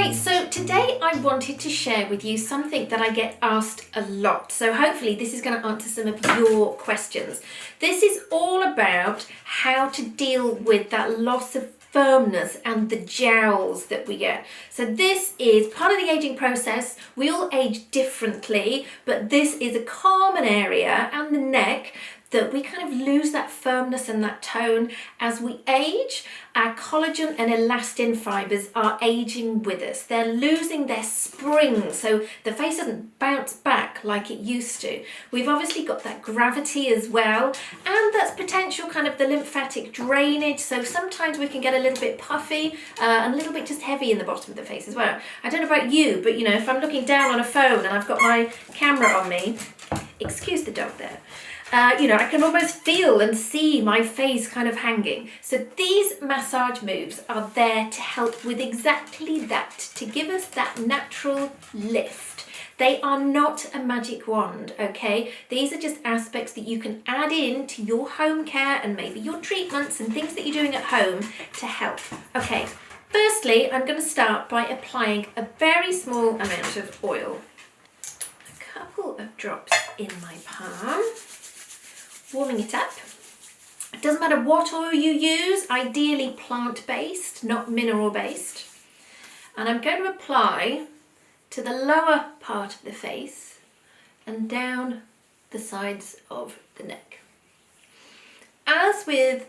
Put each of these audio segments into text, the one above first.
Right, so today I wanted to share with you something that I get asked a lot. So hopefully this is going to answer some of your questions. This is all about how to deal with that loss of firmness and the jowls that we get. So this is part of the aging process. We all age differently, but this is a common area, and the neck, that we kind of lose that firmness and that tone as we age. Our collagen and elastin fibers are aging with us. They're losing their spring, so the face doesn't bounce back like it used to. We've obviously got that gravity as well, and that's potential kind of the lymphatic drainage, so sometimes we can get a little bit puffy and a little bit just heavy in the bottom of the face as well. I don't know about you, but you know, if I'm looking down on a phone and I've got my camera on me, excuse the dog there, you know, I can almost feel and see my face kind of hanging. So these massage moves are there to help with exactly that, to give us that natural lift. They are not a magic wand, okay? These are just aspects that you can add in to your home care and maybe your treatments and things that you're doing at home to help. Okay, firstly, I'm going to start by applying a very small amount of oil. A couple of drops in my palm. Warming it up. It doesn't matter what oil you use, ideally plant-based, not mineral-based. And I'm going to apply to the lower part of the face and down the sides of the neck. As with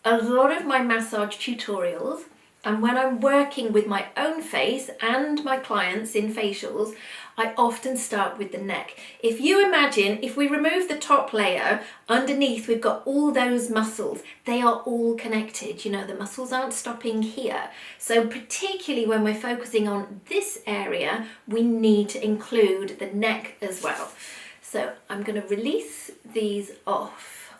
a lot of my massage tutorials, and when I'm working with my own face and my clients in facials, I often start with the neck. If you imagine, if we remove the top layer, underneath we've got all those muscles. They are all connected. You know, the muscles aren't stopping here. So particularly when we're focusing on this area, we need to include the neck as well. So I'm going to release these off.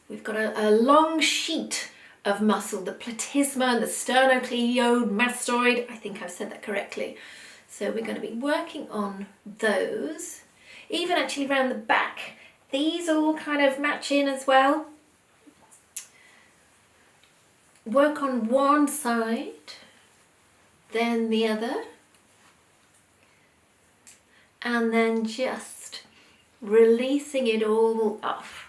We've got a long sheet of muscle, the platysma and the sternocleidomastoid. I think I've said that correctly. So we're going to be working on those. Even actually around the back, these all kind of match in as well. Work on one side, then the other, and then just releasing it all off.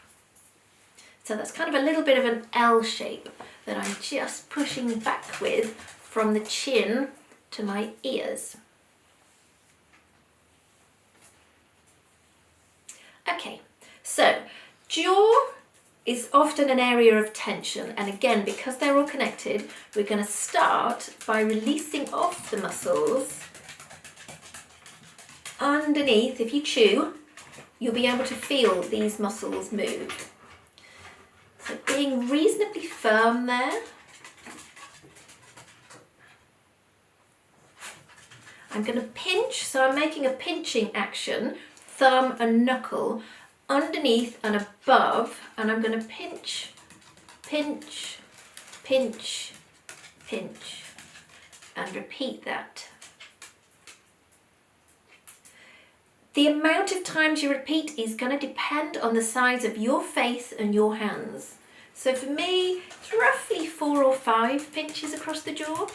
So that's kind of a little bit of an L shape that I'm just pushing back with from the chin to my ears. Okay, so jaw is often an area of tension, and again, because they're all connected, we're going to start by releasing off the muscles underneath. If you chew, you'll be able to feel these muscles move. So being reasonably firm there. I'm going to pinch, so I'm making a pinching action, thumb and knuckle, underneath and above, and I'm going to pinch, pinch, pinch, pinch, and repeat that. The amount of times you repeat is going to depend on the size of your face and your hands. So for me, it's roughly 4 or 5 pinches across the jaw.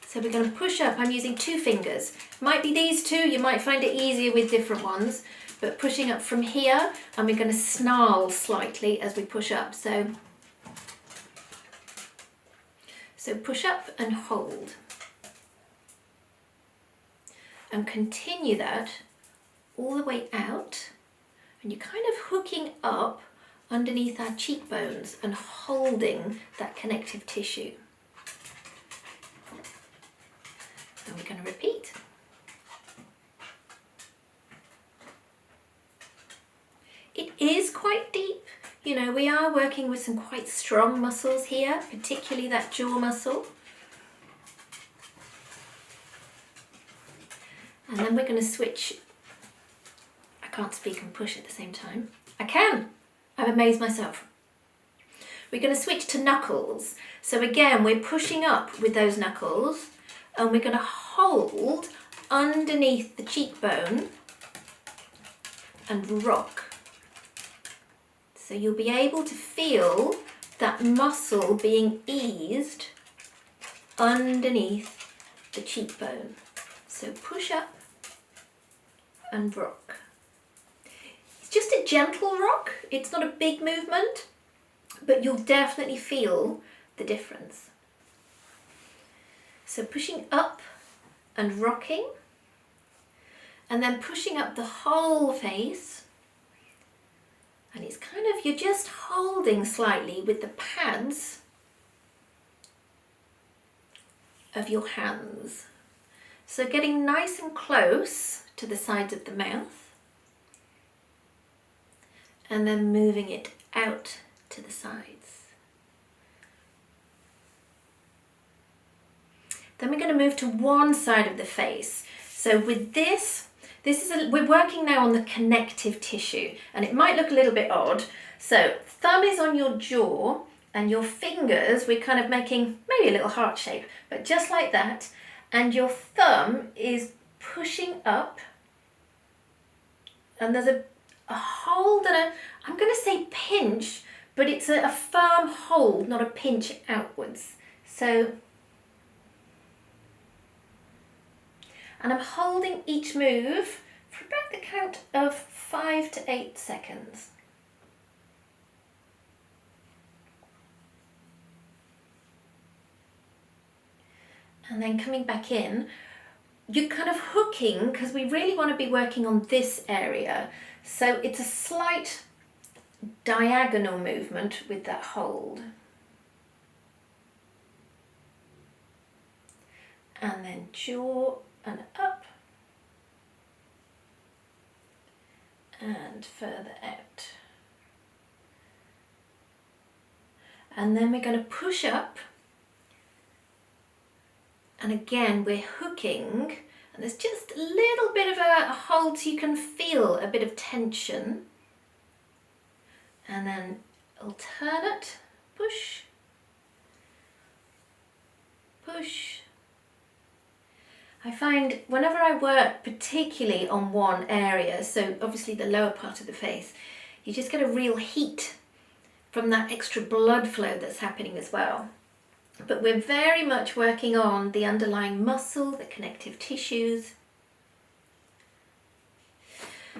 So we're going to push up. I'm using 2 fingers. Might be these 2, you might find it easier with different ones, but pushing up from here, and we're going to snarl slightly as we push up. So push up and hold. And continue that all the way out, and you're kind of hooking up underneath our cheekbones and holding that connective tissue. And we're going to repeat. It is quite deep. You know, we are working with some quite strong muscles here, particularly that jaw muscle. And then we're going to switch. I can't speak and push at the same time. I can. I've amazed myself. We're going to switch to knuckles. So again, we're pushing up with those knuckles, and we're going to hold underneath the cheekbone and rock. So you'll be able to feel that muscle being eased underneath the cheekbone. So push up and rock. It's just a gentle rock. It's not a big movement, but you'll definitely feel the difference. So pushing up and rocking, and then pushing up the whole face. And it's kind of, you're just holding slightly with the pads of your hands. So getting nice and close to the sides of the mouth, and then moving it out to the sides. Then we're going to move to one side of the face. So with we're working now on the connective tissue, and it might look a little bit odd. So thumb is on your jaw, and your fingers, we're kind of making maybe a little heart shape, but just like that. And your thumb is pushing up, and there's a hold and I'm going to say pinch, but it's a firm hold, not a pinch outwards. So, and I'm holding each move for about the count of 5 to 8 seconds. And then coming back in, you're kind of hooking, because we really want to be working on this area. So it's a slight diagonal movement with that hold. And then jaw and up. And further out. And then we're going to push up. And again, we're hooking, and there's just a little bit of a hold so you can feel a bit of tension. And then alternate, push, push. I find whenever I work particularly on one area, so obviously the lower part of the face, you just get a real heat from that extra blood flow that's happening as well. But we're very much working on the underlying muscle, the connective tissues.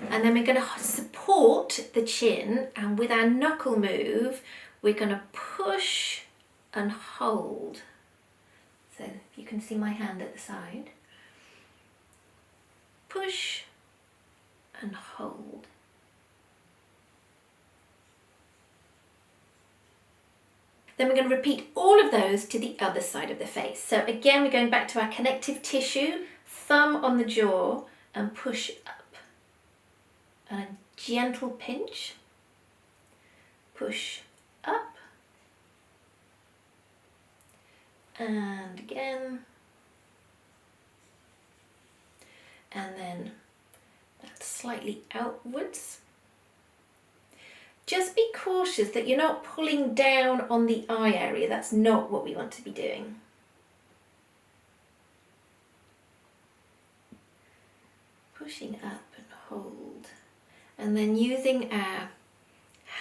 And then we're going to support the chin, and with our knuckle move, we're going to push and hold. So you can see my hand at the side. Push and hold. Then we're going to repeat all of those to the other side of the face. So again, we're going back to our connective tissue, thumb on the jaw, and push up. And a gentle pinch, push up, and again, and then that's slightly outwards. Just be cautious that you're not pulling down on the eye area. That's not what we want to be doing. Pushing up and hold. And then using our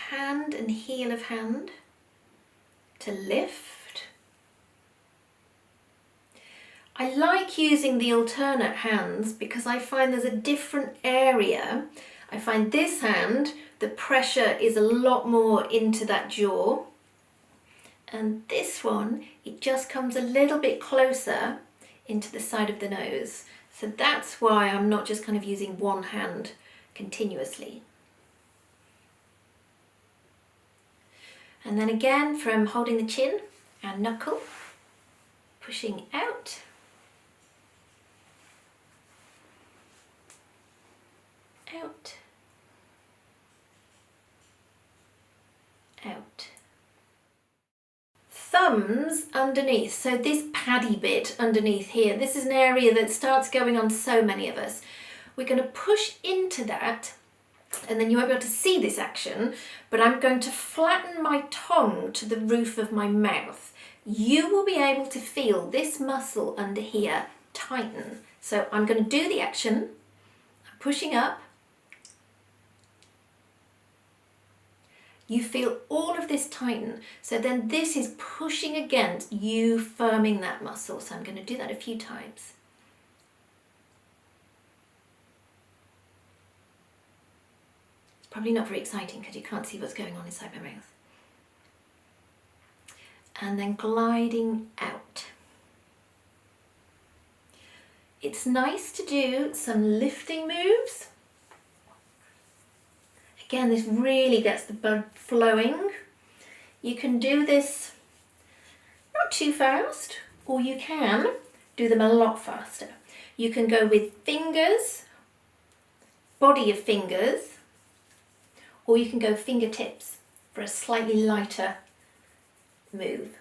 hand and heel of hand to lift. I like using the alternate hands because I find there's a different area. I find this hand, the pressure is a lot more into that jaw. And this one, it just comes a little bit closer into the side of the nose. So that's why I'm not just kind of using one hand continuously. And then again, from holding the chin and knuckle, pushing out. Out. Out. Thumbs underneath, so this paddy bit underneath here, this is an area that starts going on so many of us. We're going to push into that, and then you won't be able to see this action, but I'm going to flatten my tongue to the roof of my mouth. You will be able to feel this muscle under here tighten. So I'm going to do the action, I'm pushing up, you feel all of this tighten. So then this is pushing against you firming that muscle. So I'm going to do that a few times. It's probably not very exciting because you can't see what's going on inside my mouth. And then gliding out. It's nice to do some lifting moves. Again, this really gets the blood flowing. You can do this not too fast, or you can do them a lot faster. You can go with fingers, body of fingers, or you can go fingertips for a slightly lighter move.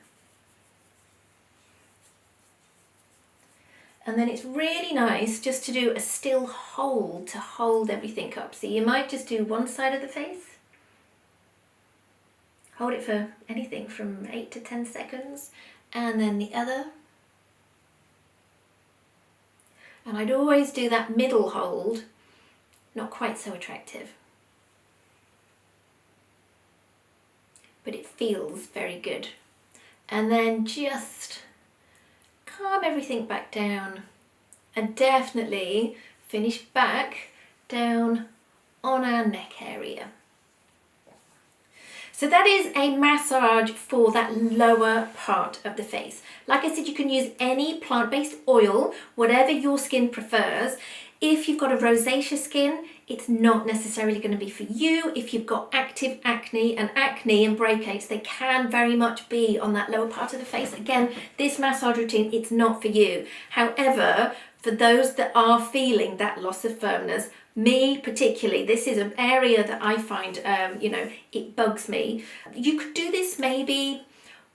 And then it's really nice just to do a still hold to hold everything up. So you might just do one side of the face. Hold it for anything from 8 to 10 seconds. And then the other. And I'd always do that middle hold. Not quite so attractive. But it feels very good. And then just calm everything back down and definitely finish back down on our neck area. So that is a massage for that lower part of the face. Like I said, you can use any plant-based oil, whatever your skin prefers. If you've got a rosacea skin, it's not necessarily going to be for you. If you've got active acne and breakouts, they can very much be on that lower part of the face. Again, this massage routine, it's not for you. However, for those that are feeling that loss of firmness, me particularly, this is an area that I find, it bugs me. You could do this maybe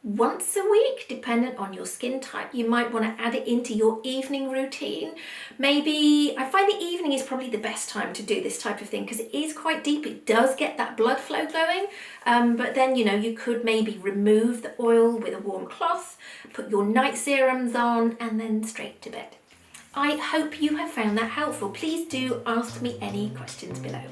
once a week, dependent on your skin type. You might want to add it into your evening routine. Maybe, I find the evening is probably the best time to do this type of thing because it is quite deep. It does get that blood flow going. But then, you could maybe remove the oil with a warm cloth, put your night serums on, and then straight to bed. I hope you have found that helpful. Please do ask me any questions below.